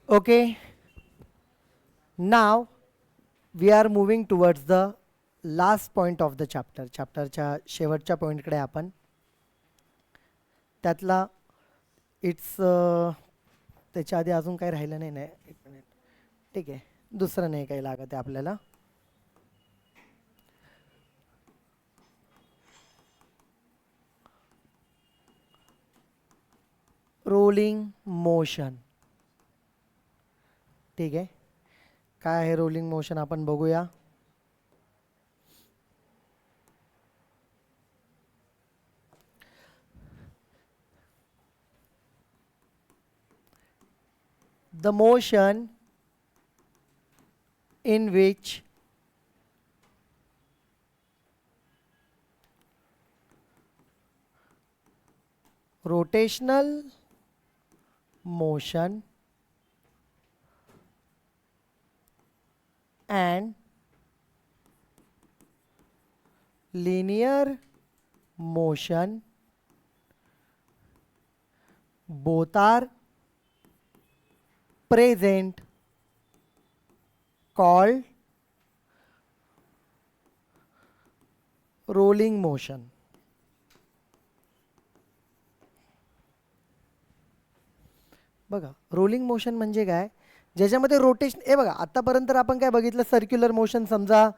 Okay, now we are moving towards the last point of the chapter. चॅप्टरच्या शेवटच्या पॉईंटकडे आपण त्यातला it's त्याच्या आधी अजून काही राहिलं नाही. एक मिनिट. ठीक आहे, दुसरं नाही काही लागत आहे आपल्याला. Rolling motion. ठीक आहे, काय आहे रोलिंग मोशन आपण बघूया. The motion in which rotational motion and linear motion both are present called rolling motion. बघा, रोलिंग मोशन म्हणजे काय, ज्याच्यामध्ये रोटेशन. हे बघा, आतापर्यंत आपण काय बघितलं, सर्क्युलर मोशन. समजा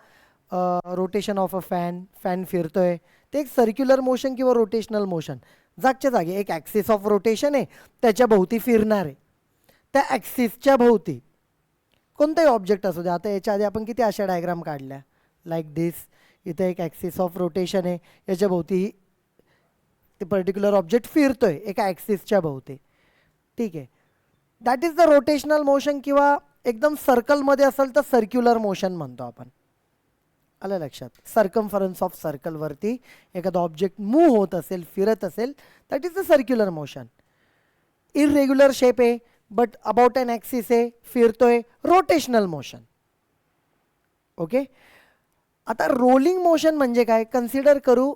रोटेशन ऑफ अ फॅन फिरतोय, ते एक सर्क्युलर मोशन किंवा रोटेशनल मोशन. जागच्या जागी एक ॲक्सिस ऑफ रोटेशन आहे, त्याच्या भोवती फिरणार आहे. त्या ॲक्सिसच्या भोवती कोणताही ऑब्जेक्ट असू दे. आता याच्या आधी आपण किती अशा डायग्राम काढल्या, लाईक दिस. इथे एक ॲक्सिस ऑफ रोटेशन आहे, याच्या भोवती ते पर्टिक्युलर ऑब्जेक्ट फिरतोय एका ॲक्सिसच्या भोवती. ठीक आहे, that is the rotational motion. किंवा एकदम सर्कलमध्ये असेल तर सर्क्युलर मोशन म्हणतो आपण. आलं लक्षात. सर्कम्फरन्स ऑफ सर्कलवरती एखादा ऑब्जेक्ट मूव्ह होत असेल, फिरत असेल, that is the circular motion. Irregular shape आहे बट अबाउट अन ॲक्सिस आहे, फिरतोय, रोटेशनल मोशन. ओके, आता रोलिंग मोशन म्हणजे काय कन्सिडर करू.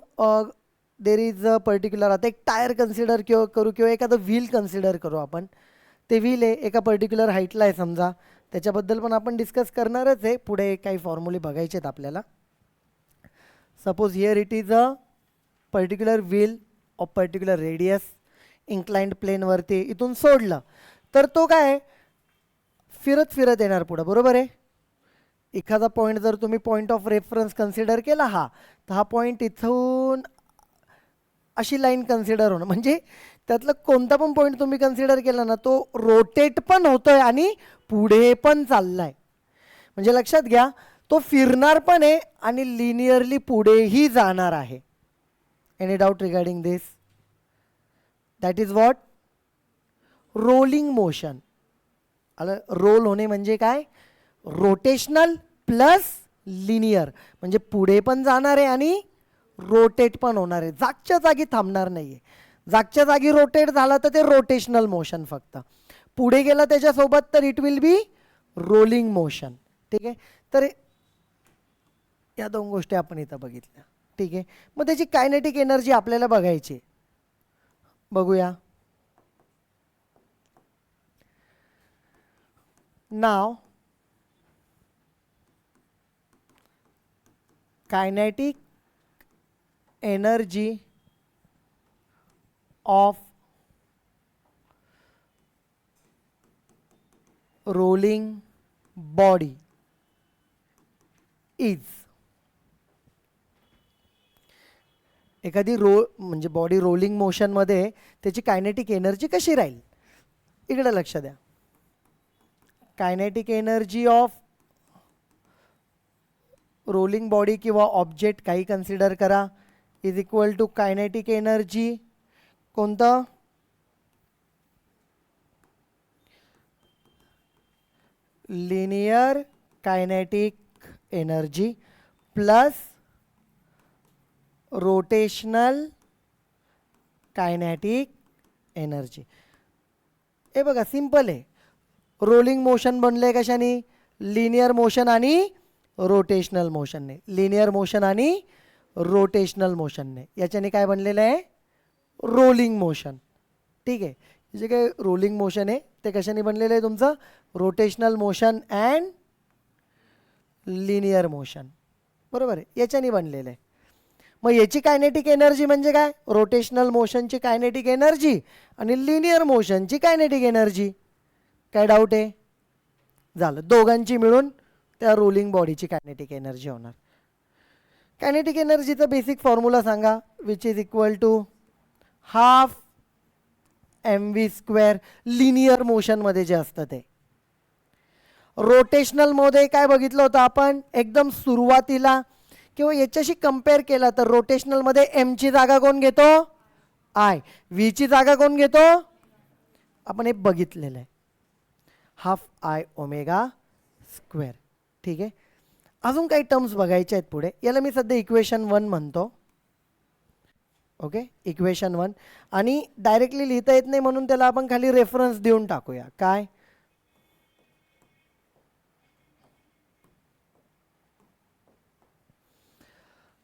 देर इज अ पर्टिक्युलर, आता एक टायर कन्सिडर करू किंवा एखादं व्हील कन्सिडर करू आपण. ते व्हील आहे एका पर्टिक्युलर हाईटला आहे समजा, त्याच्याबद्दल पण आपण डिस्कस करणारच आहे. पुढे काही फॉर्म्युले बघायचे आहेत आपल्याला. Suppose here it is a particular wheel of particular radius, inclined प्लेनवरती इथून सोडलं तर तो काय फिरत फिरत येणार पुढं, बरोबर आहे. एखादा पॉईंट जर तुम्ही पॉईंट ऑफ रेफरन्स कन्सिडर केला हा, तर हा पॉईंट इथून अशी लाईन कन्सिडर होणं. म्हणजे त्यातलं कोणता पण पॉईंट तुम्ही कन्सिडर केला ना, तो रोटेट पण होतोय आणि पुढे पण चाललाय. म्हणजे लक्षात घ्या, तो फिरणार पण आहे आणि लिनियरली पुढेही जाणार आहे. Any doubt regarding this? That is what rolling motion. आलं. रोल होणे म्हणजे काय, रोटेशनल प्लस लिनियर. म्हणजे पुढे पण जाणार आहे आणि रोटेट पण होणार आहे, जागच्या जागी थांबणार नाही आहे. जागच्या जागी रोटेट झाला तर ते रोटेशनल मोशन फक्त, पुढे गेला त्याच्यासोबत तर it will be rolling motion. ठीक आहे, तर या दोन गोष्टी आपण इथं बघितल्या. ठीक आहे, मग त्याची कायनेटिक एनर्जी आपल्याला बघायची. बघूया. नाव kinetic energy of rolling body is. एखादी म्हणजे बॉडी रोलिंग मोशनमध्ये त्याची कायनेटिक एनर्जी कशी राहील, इकडे लक्ष द्या. Kinetic energy of rolling body किंवा ऑब्जेक्ट काही कन्सिडर करा is equal to kinetic energy कोणतं, linear kinetic energy plus rotational kinetic energy. हे बघा सिंपल आहे. रोलिंग मोशन बनले कशाने, लिनियर मोशन आणि रोटेशनल मोशनने. लिनियर मोशन आणि रोटेशनल मोशनने. याच्याने काय बनलेलं आहे, रोलिंग मोशन. ठीक आहे, जे काही रोलिंग मोशन आहे ते कशाने बनलेलं आहे तुमचं? Rotational motion and linear motion, बरोबर आहे, याच्याने बनलेलं आहे. मग याची कायनेटिक एनर्जी म्हणजे काय? रोटेशनल मोशनची कायनेटिक एनर्जी आणि लिनियर मोशनची कायनेटिक एनर्जी. काय डाऊट आहे? झालं, दोघांची मिळून त्या रोलिंग बॉडीची कायनेटिक एनर्जी होणार. कायनेटिक एनर्जीचा बेसिक फॉर्म्युला सांगा. Which is equal to half mv². Linear मोशनमध्ये जे असतं ते. रोटेशनलमध्ये काय बघितलं होतं आपण एकदम सुरुवातीला, किंवा याच्याशी कंपेअर केला तर रोटेशनलमध्ये एमची जागा कोण घेतो? आय. व्हीची जागा कोण घेतो? आपण हे बघितलेलं आहे, हाफ आय ओमेगा स्क्वेअर. ठीक आहे, अजून काही टर्म्स बघायचे आहेत पुढे. याला मी सध्या इक्वेशन 1 म्हणतो. Okay, equation 1. आणि डायरेक्टली लिहिता येत नाही म्हणून त्याला आपण खाली रेफरन्स देऊन टाकूया. काय?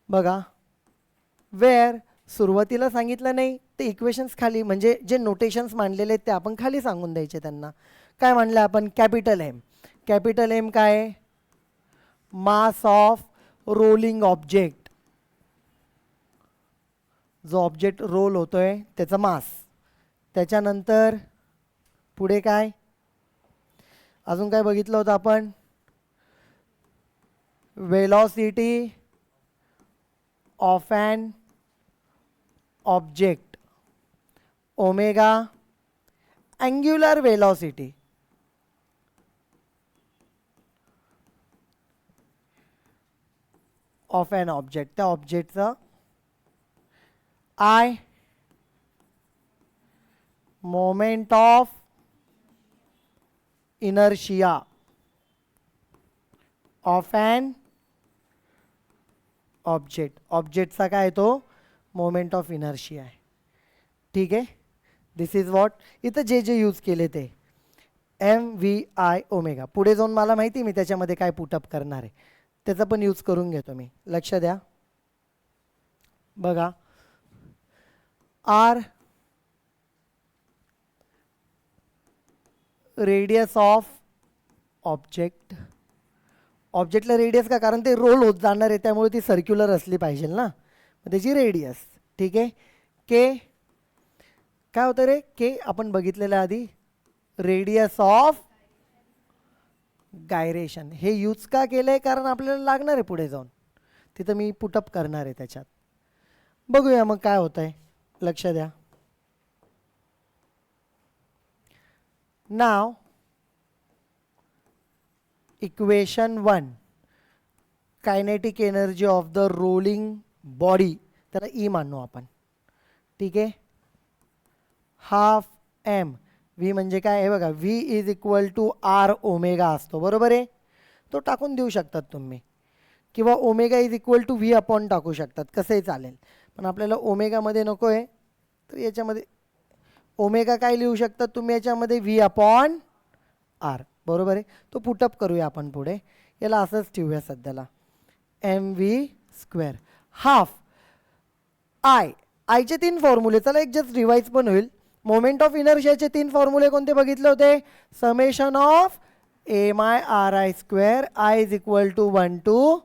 बघा, वेअर सुरुवातीला सांगितलं नाही ते इक्वेशन्स खाली, म्हणजे जे नोटेशन्स मांडलेले आहेत ते आपण खाली सांगून द्यायचे त्यांना. काय मांडलं आपण? Capital M. कॅपिटल एम काय? मास ऑफ रोलिंग ऑब्जेक्ट. जो ऑब्जेक्ट रोल होतोय त्याचा मास. त्याच्यानंतर पुढे काय? अजून काय बघितलं होतं आपण? Velocity of an object, omega angular velocity. Of an object, त्या ऑब्जेक्टचं I moment of inertia of an object. ऑब्जेक्टचा काय तो मोमेंट ऑफ इनर्शिया आहे. ठीक आहे, दिस इज वॉट. इथं जे जे यूज केले ते mvi ओमेगा. पुढे जाऊन मला माहिती मी त्याच्यामध्ये काय पुटअप करणार आहे, त्याचा पण यूज करून घेतो मी. लक्ष द्या. बघा, आर रेडियस ऑफ ऑब्जेक्ट. ऑब्जेक्टला रेडियस का? कारण ते रोल होत जाणार आहे त्यामुळे ती सर्क्युलर असली पाहिजे ना, मग त्याची रेडियस. ठीक आहे, के काय होतं रे? के आपण बघितलेलं आधी, रेडियस ऑफ गायरेशन. हे यूज का केलंय? कारण आपल्याला लागणार आहे पुढे जाऊन, तिथं मी पुटअप करणार आहे त्याच्यात. बघूया मग काय होत आहे. लक्ष द्या. नाव equation 1, kinetic energy of the rolling body, त्याला ई मानू आपण. ठीक आहे, हाफ एम. व्ही म्हणजे काय? हे बघा, v is equal to r omega असतो, बरोबर आहे. तो टाकून देऊ शकतात तुम्ही, किंवा omega is equal to v upon टाकू शकतात, कसंही चालेल. पण आपल्याला ओमेगामध्ये नको आहे, तर याच्यामध्ये ओमेगा काय लिहू शकतात तुम्ही याच्यामध्ये? व्ही अपॉन आर, बरोबर आहे. तो पुटअप करूया आपण पुढे. याला असंच ठेवूया सध्याला, mv² हाफ आय. आयचे 3 फॉर्म्युले, चला एक जस्ट रिवाइज पण होईल. मोमेंट ऑफ इनर्शियाचे 3 फॉर्म्युले कोणते बघितले होते? Summation of mi/ri², I is equal to 1 to,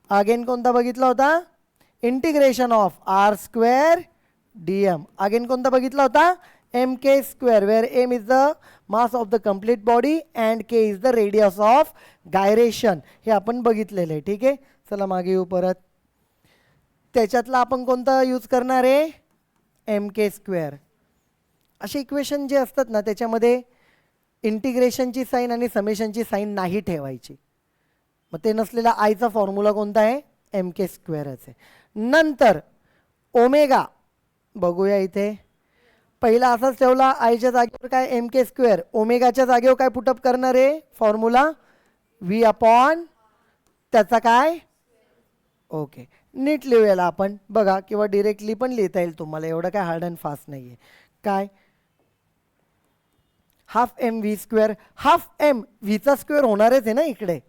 again कोणता बघितला होता? Integration of r² dm. Again कोणता बघितला होता? mk², where m is the mass of the complete body and k is the radius of gyration. हे आपण बघितलेलं आहे. ठीक आहे, चला मागे येऊ परत. त्याच्यातला आपण कोणता यूज करणार आहे? mk². असे इक्वेशन जे असतात ना त्याच्यामध्ये इंटिग्रेशनची साईन आणि समेशनची साईन नाही ठेवायची. मग ते नसलेला आयचा फॉर्म्युला कोणता आहे? mk² आहे. नंतर ओमेगा बघूया इथे. पहिला असाच ठेवला, आयच्या जागेवर काय? mk². ओमेगाच्या जागेवर काय पुटअप करणार आहे फॉर्म्युला? व्ही अपॉन त्याचा काय? ओके, नीट लिहूयाला आपण. बघा, किंवा डिरेक्टली पण लिहिता येईल तुम्हाला, एवढं काय हार्ड अँड फास्ट नाही आहे. काय? Half mv². हाफ एम व्हीचा स्क्वेअर होणारच आहे ना इकडे,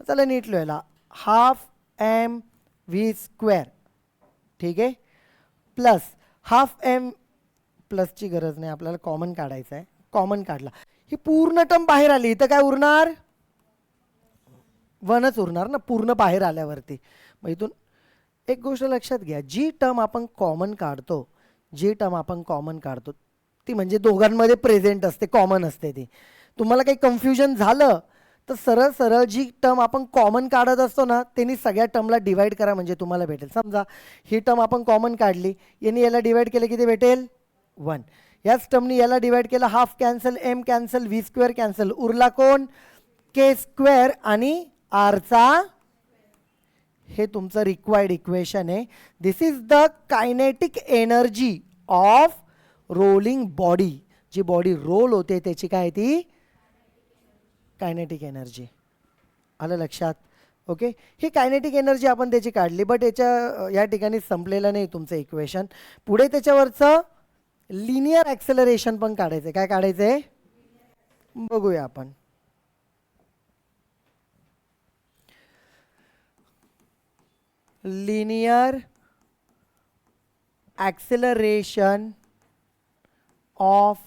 चला नीट लिहायला, हाफ mv². ठीक आहे, प्लस हाफ एम, प्लसची गरज नाही आपल्याला, कॉमन काढायचं आहे. कॉमन काढला, ही पूर्ण टर्म बाहेर आली, इथं काय उरणार, वनच उरणार ना पूर्ण बाहेर आल्यावरती. मग इथून एक गोष्ट लक्षात घ्या, जी टर्म आपण कॉमन काढतो, जी टर्म आपण कॉमन काढतो ती म्हणजे दोघांमध्ये प्रेझेंट असते, कॉमन असते ती. तुम्हाला काही कन्फ्युजन झालं तर सरळ सरळ जी टर्म आपण कॉमन काढत असतो ना त्यांनी सगळ्या टर्मला डिवाइड करा म्हणजे तुम्हाला भेटेल. समजा ही टर्म आपण कॉमन काढली, यांनी याला डिवाइड केलं किती भेटेल 1. याच टर्मनी याला डिवाइड केलं, half cancel, m cancel, v square cancel, उरला कोण के स्क्वेअर आणि आरचा. हे तुमचं रिक्वायर्ड इक्वेशन आहे. This is the kinetic energy of rolling body. जी बॉडी रोल होते त्याची काय ती कायनेटिक एनर्जी. आलं लक्षात? ओके, ही कायनेटिक एनर्जी आपण त्याची काढली, बट या ठिकाणी संपलेलं नाही तुमचं इक्वेशन. पुढे त्याच्यावरचं लिनियर ॲक्सेलरेशन पण काढायचं. काय काढायचं आहे बघूया आपण. Linear acceleration of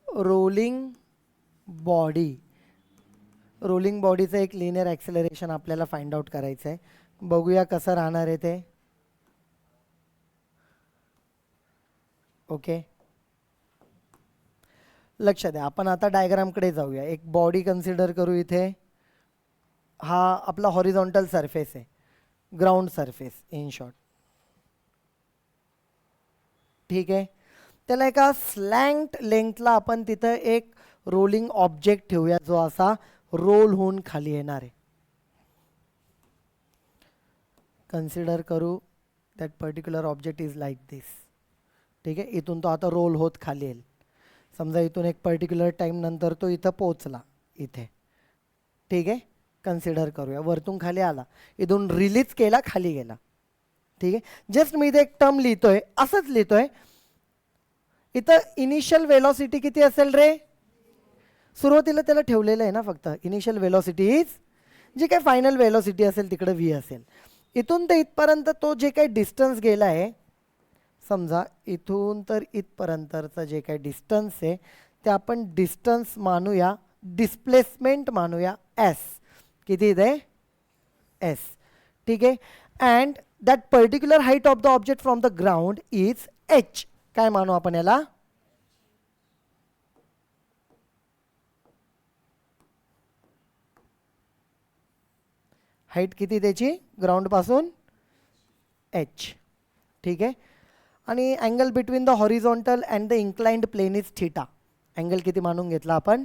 rolling body. Rolling बॉडीचं एक लिनियर ॲक्सेलरेशन आपल्याला फाइंड आउट करायचं आहे. बघूया कसं राहणार आहे ते. ओके, लक्ष द्या. आपण आता डायग्रामकडे जाऊया. एक बॉडी कन्सिडर करू. इथे हा आपला हॉरिझॉन्टल सरफेस आहे, ग्राउंड सरफेस इन शॉर्ट. ठीक आहे, त्याला एका स्लँट लेंथला आपण तिथं एक रोलिंग ऑब्जेक्ट ठेवूया जो असा रोल होऊन खाली येणार आहे. कन्सिडर करू that particular object is like this. ठीक आहे, इथून तो आता रोल होत खाली येईल. समजा इथून एक पर्टिक्युलर टाईम नंतर तो इथं पोचला इथे. ठीक आहे, कन्सिडर करूया. वरतून खाली आला, इथून रिलीज केला, खाली गेला. ठीक आहे, जस्ट मी इथे एक टर्म लिहितोय, असंच लिहितोय. इथं इनिशियल वेलॉसिटी किती असेल रे? सुरुवातीला त्याला ठेवलेलं आहे ना फक्त. इनिशियल वेलॉसिटी इज, जी काही फायनल वेलॉसिटी असेल तिकडे व्ही असेल. इथून ते इथपर्यंत तो जे काही डिस्टन्स गेला आहे, समजा इथून तर इथपर्यंतचं जे काही डिस्टन्स आहे ते आपण डिस्टन्स मानूया, डिस्प्लेसमेंट मानूया एस. किती इथे एस. ठीक आहे, and that particular height of the object from the ground is H. काय मानू आपण याला? हाईट किती त्याची ग्राउंड पासून? एच. ठीक आहे, आणि angle between the horizontal and the inclined plane is theta. Angle किती मानून घेतला आपण?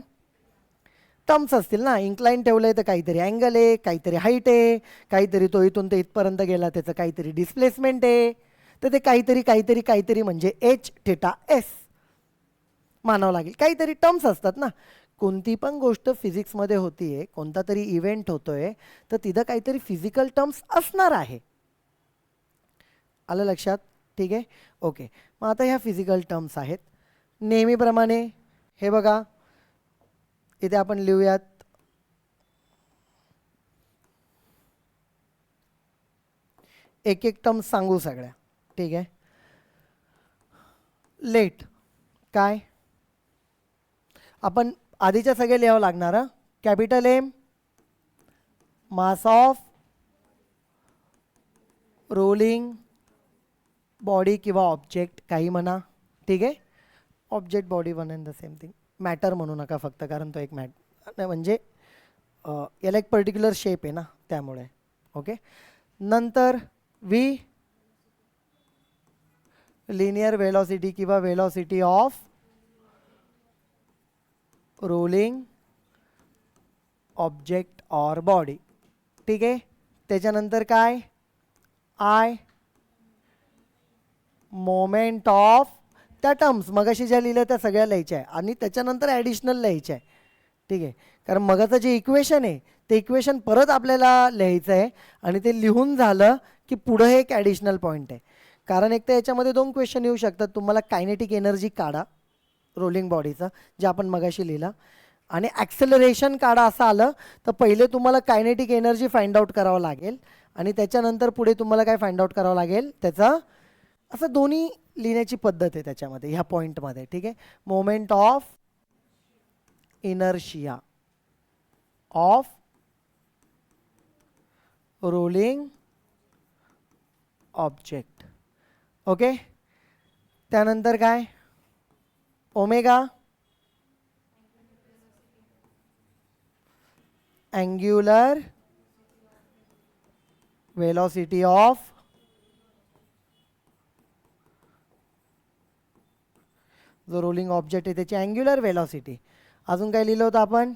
टर्म्स असतील ना, इन्क्लाइन ठेवलंय तर काहीतरी अँगल आहे, काहीतरी हाईट आहे, काहीतरी तो इथून ते इथपर्यंत गेला त्याचं काहीतरी डिस्प्लेसमेंट आहे. तर ते काहीतरी काहीतरी काहीतरी म्हणजे एच थीटा एस मानावं लागेल. काहीतरी टर्म्स असतात ना. कोणती पण गोष्ट फिजिक्समध्ये होतीये, कोणता तरी इव्हेंट होतोय, तर तिथं काहीतरी फिजिकल टर्म्स असणार आहे. आलं लक्षात? ठीक आहे, ओके. मग आता ह्या फिजिकल टर्म्स आहेत नेहमीप्रमाणे. हे बघा इथे आपण लिहूयात एक एक टर्म सांगू सगळ्या. ठीक आहे, लेट काय आपण आधीच्या सगळे लिहावं लागणार. Capital M mass of rolling body किंवा ऑब्जेक्ट काही म्हणा. ठीक आहे, object body one and the same thing. Matter म्हणू नका फक्त, कारण तो एक म्हणजे याला एक पर्टिक्युलर शेप आहे ना त्यामुळे. ओके, नंतर व्ही लिनियर वेलॉसिटी किंवा velocity of rolling object or body. ठीक आहे, त्याच्यानंतर काय? आय मोमेंट ऑफ त्या टर्म्स मगाशी ज्या लिहिल्या त्या सगळ्या लिहायच्या आहे आणि त्याच्यानंतर ॲडिशनल लिहायच्या आहे. ठीक आहे, कारण मगाचं जे इक्वेशन आहे ते इक्वेशन परत आपल्याला लिहायचं आहे आणि ते लिहून झालं की पुढं हे एक ॲडिशनल पॉईंट आहे. कारण एक तर याच्यामध्ये 2 क्वेश्चन येऊ शकतात. तुम्हाला कायनेटिक एनर्जी काढा रोलिंग बॉडीचं, जे आपण मगाशी लिहिलं, आणि ॲक्सेलरेशन काढा असं आलं तर पहिले तुम्हाला कायनेटिक एनर्जी फाइंड आउट करावं लागेल आणि त्याच्यानंतर पुढे तुम्हाला काय फाइंड आउट करावं लागेल? त्याचं असं दोन्ही लिहिण्याची पद्धत आहे त्याच्यामध्ये, ह्या पॉईंटमध्ये. ठीक आहे, moment of inertia of rolling object. Okay, त्यानंतर काय, ओमेगा अँग्युलर वेलोसिटी ऑफ जो रोलिंग ऑब्जेक्ट आहे त्याची अँग्युलर वेलोसिटी. अजून काय लिहिलं होतं आपण,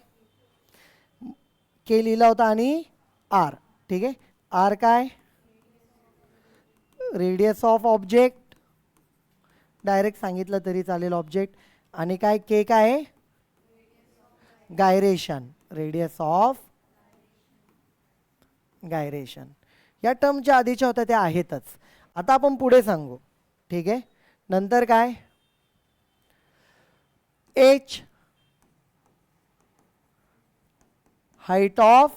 के लिहिला होता आणि आर. ठीक आहे, आर काय, रेडियस ऑफ ऑब्जेक्ट, डायरेक्ट सांगितलं तरी चालेल ऑब्जेक्ट. आणि काय, के काय आहे, गायरेशन, रेडियस ऑफ गायरेशन. या टर्म ज्या आधीच्या होत्या त्या आहेतच. आता आपण पुढे सांगू. ठीक आहे, नंतर काय, एच हाईट ऑफ.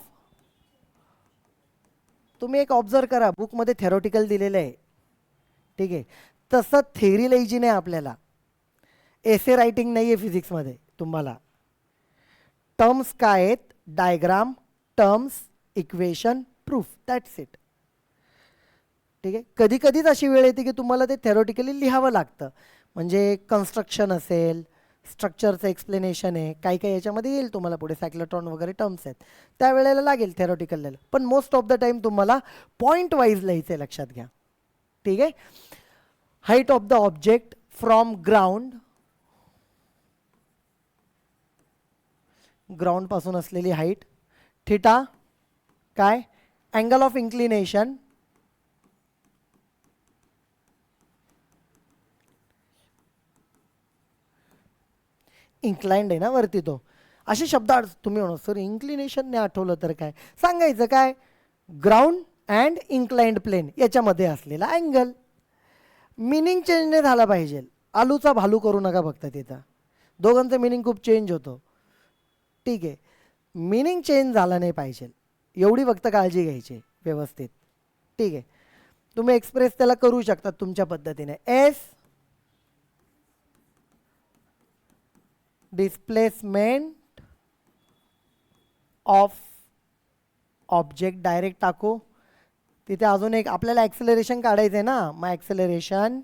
तुम्ही एक ऑब्झर्व करा, बुकमध्ये थेरोटिकल दिलेलं आहे. ठीक आहे, तसं थेरी लिहायची नाही आपल्याला, एसे रायटिंग नाही आहे फिजिक्समध्ये तुम्हाला. टर्म्स काय आहेत, diagram, terms, equation, proof, that's it. ठीक आहे, कधी कधीच अशी वेळ येते की तुम्हाला ते थेरोटिकली लिहावं लागतं. म्हणजे कन्स्ट्रक्शन असेल, स्ट्रक्चरचं एक्सप्लेनेशन आहे, काही काही याच्यामध्ये येईल तुम्हाला पुढे, सायक्लोट्रॉन वगैरे टर्म्स आहेत, त्यावेळेला लागेल थेरोटिकल लिहायला. पण मोस्ट ऑफ द टाईम तुम्हाला पॉईंट वाईज लिहायचं आहे, लक्षात घ्या. ठीक आहे, height of the object from ground, ground पासून असलेली हाईट. थिटा काय, अँगल ऑफ इन्क्लिनेशन, इन्क्लाइंड आहे ना वरती तो. असे शब्द तुम्ही म्हणू सर इन्क्लिनेशनने आठवलं तर काय सांगायचं, काय, ग्राउंड अँड इन्क्लाइंड प्लेन याच्यामध्ये असलेला अँगल. मिनिंग चेंज नाही झाला पाहिजे, आलूचा भालू करू नका फक्त तिथं, दोघांचं मिनिंग खूप चेंज होतो. ठीक आहे, मिनिंग चेंज झाला नाही पाहिजे, एवढी फक्त काळजी घ्यायची व्यवस्थित. ठीक आहे, तुम्ही एक्सप्रेस त्याला करू शकता तुमच्या पद्धतीने. S displacement of object, direct टाकू. तिथे अजून एक आपल्याला ॲक्सेलरेशन काढायचं आहे ना, मग ॲक्सेलरेशन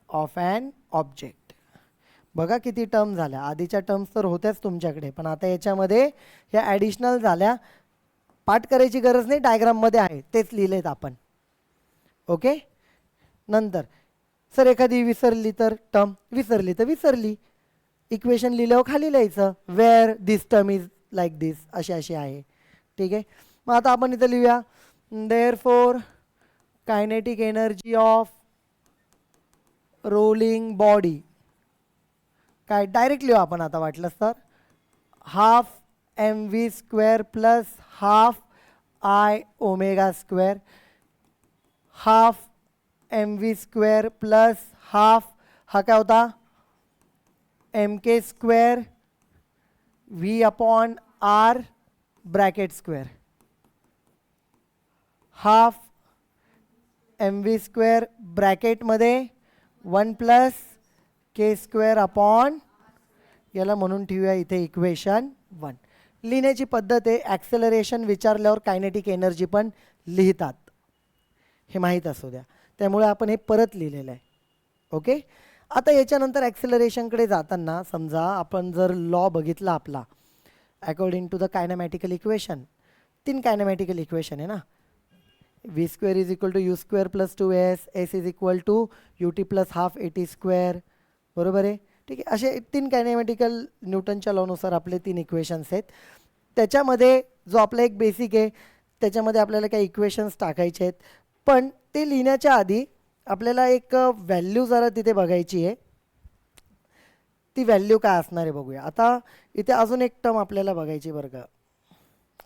ऑफ ॲन ऑब्जेक्ट. बघा किती टर्म झाल्या, आधीच्या टर्म्स तर होत्याच तुमच्याकडे, पण आता याच्यामध्ये ह्या ॲडिशनल झाल्या. पाठ करायची गरज नाही, डायग्राममध्ये आहे तेच लिहिलेत आपण. ओके, नंतर सर एखादी विसरली तर टर्म, विसरली तर विसरली, इक्वेशन लिहिल्यावर खाली लिहायचं, where this term is like this, अशी अशी आहे. ठीक आहे, मग आता आपण इथं लिहूया, therefore kinetic energy of rolling body काय, डायरेक्ट लिहू आपण आता वाटलंच तर, half m v square plus half I omega square, half m v square plus half, हा काय होता, m k square v upon r bracket square, half m v square ब्रॅकेटमध्ये 1 प्लस के स्क्वेअर अपॉन, याला म्हणून ठेवूया इथे equation 1. लिहिण्याची पद्धत आहे, ॲक्सेलरेशन विचारल्यावर कायनेटिक एनर्जी पण लिहितात, हे माहीत असू द्या, त्यामुळे आपण हे परत लिहिलेलं आहे. ओके, आता याच्यानंतर ॲक्सेलरेशनकडे जाताना समजा आपण जर लॉ बघितला आपला, according to the kinematical equation, 3 kinematical equation आहे ना, v square is equal to u square plus 2s, s is equal to u t plus half a t square, बरोबर आहे. ठीक आहे, असे 3 कायनेमॅटिकल न्यूटनच्या लॉनुसार आपले 3 इक्वेशन्स आहेत. त्याच्यामध्ये जो आपला एक बेसिक आहे त्याच्यामध्ये आपल्याला काही इक्वेशन्स टाकायचे आहेत, पण ते लिहिण्याच्या आधी आपल्याला एक व्हॅल्यू जरा तिथे बघायची आहे. ती व्हॅल्यू काय असणार आहे बघूया. आता इथे अजून एक टर्म आपल्याला बघायची बरं का.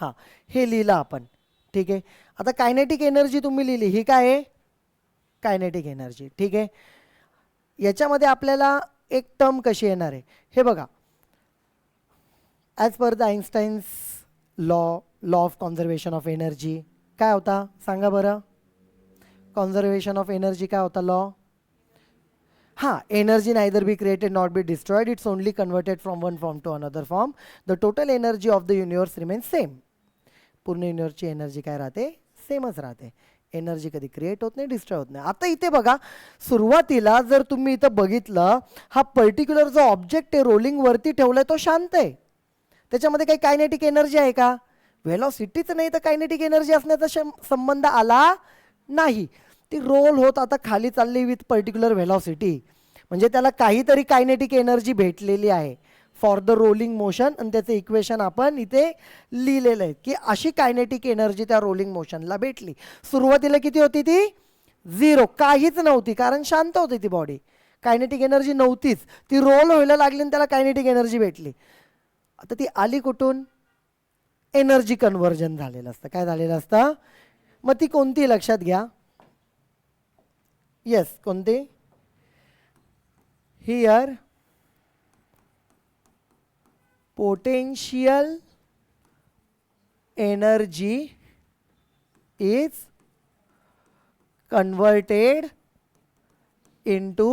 हां, हे लिहिलं आपण. ठीक आहे, आता कायनेटिक एनर्जी तुम्ही लिहिली, ही काय आहे, कायनेटिक एनर्जी. ठीक आहे, याच्यामध्ये आपल्याला एक टर्म कशी येणार आहे हे बघा. As per the Einstein's law, law of conservation of energy, काय होता सांगा बरं. कॉन्झर्वेशन ऑफ एनर्जी काय होता लॉ. हां, energy neither be created not be destroyed, it's only converted from one form to another form. The total energy of the universe remains same. पूर्ण युनिवर्सची energy काय राहते, सेमच राहते. एनर्जी कधी क्रिएट होत नाही, डिस्ट्रॉय होत नाही. आता इथे बघा, सुरुवातीला जर तुम्ही इथं बघितलं, हा पर्टिक्युलर जो ऑब्जेक्ट आहे रोलिंग वरती ठेवलाय तो शांत आहे. त्याच्यामध्ये काही कायनेटिक एनर्जी आहे का. व्हेलॉसिटीच नाही तर कायनेटिक एनर्जी असण्याचा संबंध आला नाही. ती रोल होत आता खाली चालली विथ पर्टिक्युलर व्हेलॉसिटी, म्हणजे त्याला काहीतरी कायनेटिक एनर्जी भेटलेली आहे फॉर द रोलिंग मोशन. आणि त्याचं इक्वेशन आपण इथे लिहिलेलं आहे की अशी कायनेटिक एनर्जी त्या रोलिंग मोशनला भेटली. सुरुवातीला किती होती ती, 0, काहीच नव्हती, कारण शांत होती ती बॉडी, कायनेटिक एनर्जी नव्हतीच. ती रोल व्हायला लागली आणि त्याला कायनेटिक एनर्जी भेटली. आता ती आली कुठून, एनर्जी कन्व्हर्जन झालेलं असतं. काय झालेलं असतं, मग ती कोणती लक्षात घ्या. येस, कोणती, here potential energy is converted into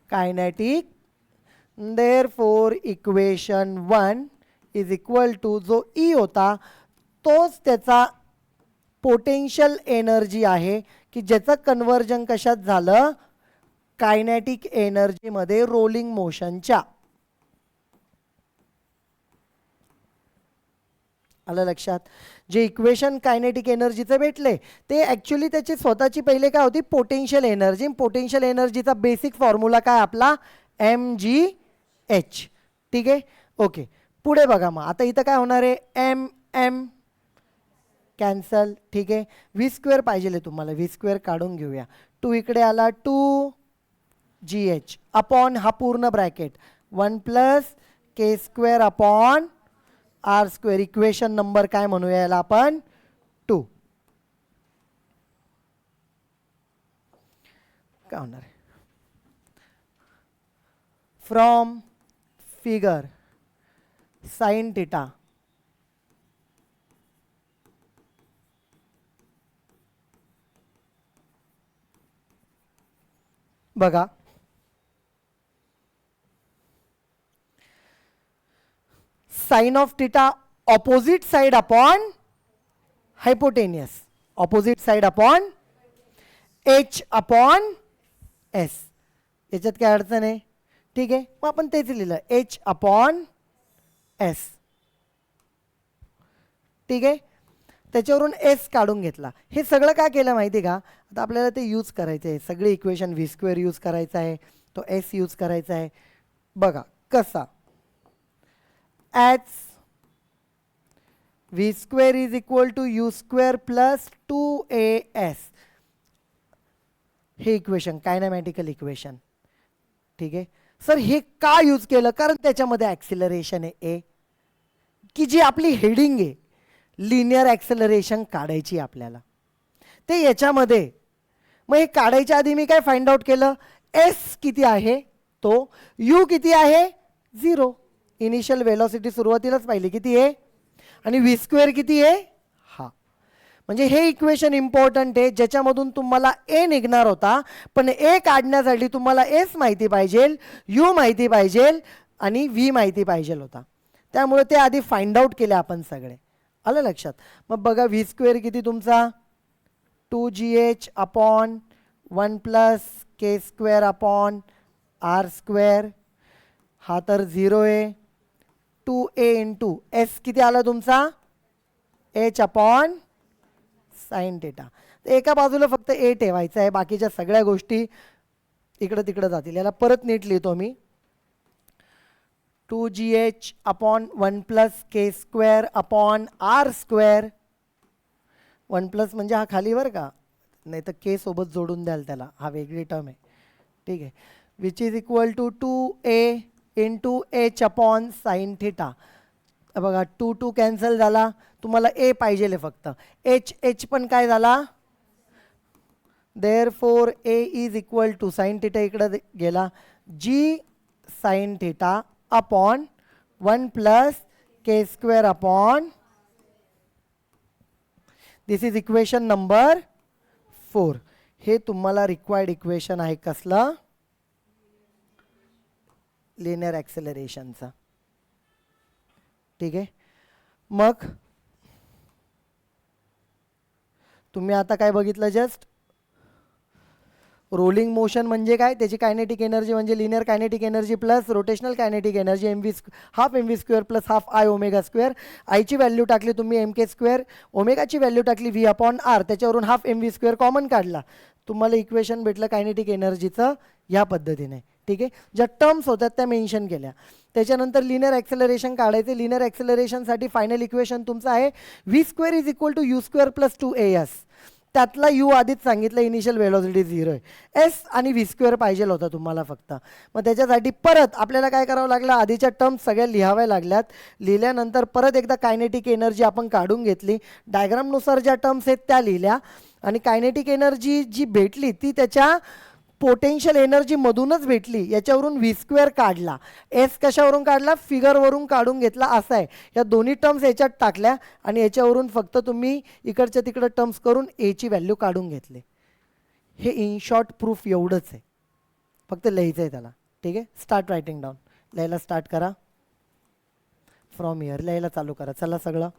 kinetic. Therefore equation 1 is equal to जो E होता तोच त्याचा पोटेन्शियल एनर्जी आहे की ज्याचं कन्वर्जन कशात झालं, कायनेटिक एनर्जीमध्ये रोलिंग मोशनच्या. आलं लक्षात. जे इक्वेशन कायनेटिक एनर्जीचे भेटले ते ॲक्च्युली त्याची स्वतःची पहिले काय होती, पोटेन्शियल एनर्जी. पोटेन्शियल एनर्जीचा बेसिक फॉर्म्युला काय आपला, mgh. ठीक आहे, ओके. पुढे बघा, मग आता इथं काय होणार आहे, एम एम कॅन्सल. ठीक आहे, v² पाहिजे तुम्हाला, v² काढून घेऊया. 2 इकडे आला, 2gh अपॉन हा पूर्ण bracket 1 + k² upon r². Equation number काय म्हणूया याला आपण, 2. काय होणार आहे, फ्रॉम फिगर साइन थिटा बघा, sine of theta opposite side upon hypotenuse, opposite side upon h upon s. याच्यात काय अडचण आहे, ठीक आहे. मग आपण तेच लिहिलं, h अपॉन s. ठीक आहे, त्याच्यावरून s काढून घेतला. हे सगळं काय केलं माहिती का, आता आपल्याला ते यूज करायचं आहे. सगळे इक्वेशन v² यूज करायचा आहे, तो s यूज करायचा आहे. बघा कसा, as v² is equal to u² plus 2as. हे इक्वेशन कायनेमॅटिकल इक्वेशन. ठीक आहे सर, हे का यूज केलं, कारण त्याच्यामध्ये ॲक्सिलरेशन आहे ए, की जी आपली हेडिंग आहे, लिनियर ॲक्सेलरेशन काढायची आपल्याला, ते याच्यामध्ये. मग हे काढायच्या आधी मी काय फाइंड आउट केलं, एस किती आहे तो, यू किती आहे 0. इनिशियल वेलॉसिटी सुरुवातीलाच पाहिली किती आहे, आणि v² किती आहे हा. म्हणजे हे इक्वेशन इम्पॉर्टंट आहे, ज्याच्यामधून तुम्हाला ए निघणार होता, पण ए काढण्यासाठी तुम्हाला एस माहिती पाहिजे, यू माहिती पाहिजे आणि व्ही माहिती पाहिजे होता. त्यामुळे ते आधी फाइंड आउट केले आपण सगळे. आलं लक्षात. मग बघा v² किती तुमचा, 2gh upon 1 + k² upon r². हा तर 0 आहे. 2a इंटू s किती आला तुमचा, h अपॉन साइन थिटा. एका बाजूला फक्त a ठेवायचं आहे, बाकीच्या सगळ्या गोष्टी इकडं तिकडं जातील. याला परत नीट लिहितो मी, 2gh upon 1 + k² upon r². 1 + म्हणजे हा खाली बरं का, नाही तर k सोबत जोडून द्याल त्याला, हा वेगळी टर्म आहे. ठीक आहे, which is equal to 2a into h upon sine theta. बघा 2 2 कॅन्सल झाला, तुम्हाला a पाहिजे फक्त, h पण काय झाला. Therefore a is equal to sine theta इकडे गेला, g sine theta upon 1 + k² upon. This is equation number 4. हे तुम्हाला रिक्वायर्ड इक्वेशन आहे कसला, लिनियर ॲक्सेलरेशनचा. ठीक आहे. मग तुम्ही आता काय बघितलं, जस्ट रोलिंग मोशन म्हणजे काय, त्याची कायनेटिक एनर्जी म्हणजे linear kinetic energy plus rotational kinetic energy half m v square plus half I omega square. आयची व्हॅल्यू टाकली तुम्ही एम के स्क्वेअर, ओमेगाची व्हॅल्यू टाकली व्ही अपॉन आर, त्याच्यावरून half m v square common काढला, तुम्हाला equation भेटलं कायनेटिक एनर्जीचं ह्या पद्धतीने. ठीक आहे. ज्या टर्म्स होत्या त्या मेन्शन केल्या. त्याच्यानंतर लिनियर ॲक्सेलरेशन काढायचे. लिनियर ॲक्सेलरेशनसाठी फायनल इक्वेशन तुमचं आहे v square is equal to u square plus 2as. त्यातला यू आधीच सांगितलं, इनिशियल व्हेलॉसिटी 0 आहे. एस आणि व्ही स्क्वेअर पाहिजे होता तुम्हाला फक्त. मग त्याच्यासाठी परत आपल्याला काय करावं लागलं, आधीच्या टर्म्स सगळ्या लिहाव्या लागल्यात. लिहिल्यानंतर परत एकदा कायनेटिक एनर्जी आपण काढून घेतली, डायग्रामनुसार ज्या टर्म्स आहेत त्या लिहिल्या, आणि कायनेटिक एनर्जी जी भेटली ती त्याच्या पोटेन्शियल एनर्जी मधूनच भेटली. याच्यावरून व्ही स्क्वेअर काढला, एस कशावरून काढला, फिगरवरून काढून घेतला. असं आहे. या दोन्ही टर्म्स याच्यात टाकल्या आणि याच्यावरून फक्त तुम्ही इकडच्या तिकडं टर्म्स करून एची व्हॅल्यू काढून घेतली. हे इन शॉर्ट प्रूफ एवढंच आहे, फक्त लिहायचं आहे त्याला. ठीक आहे. Start writing down. लिहायला स्टार्ट करा. फ्रॉम हिअर लिहायला चालू करा. चला सगळं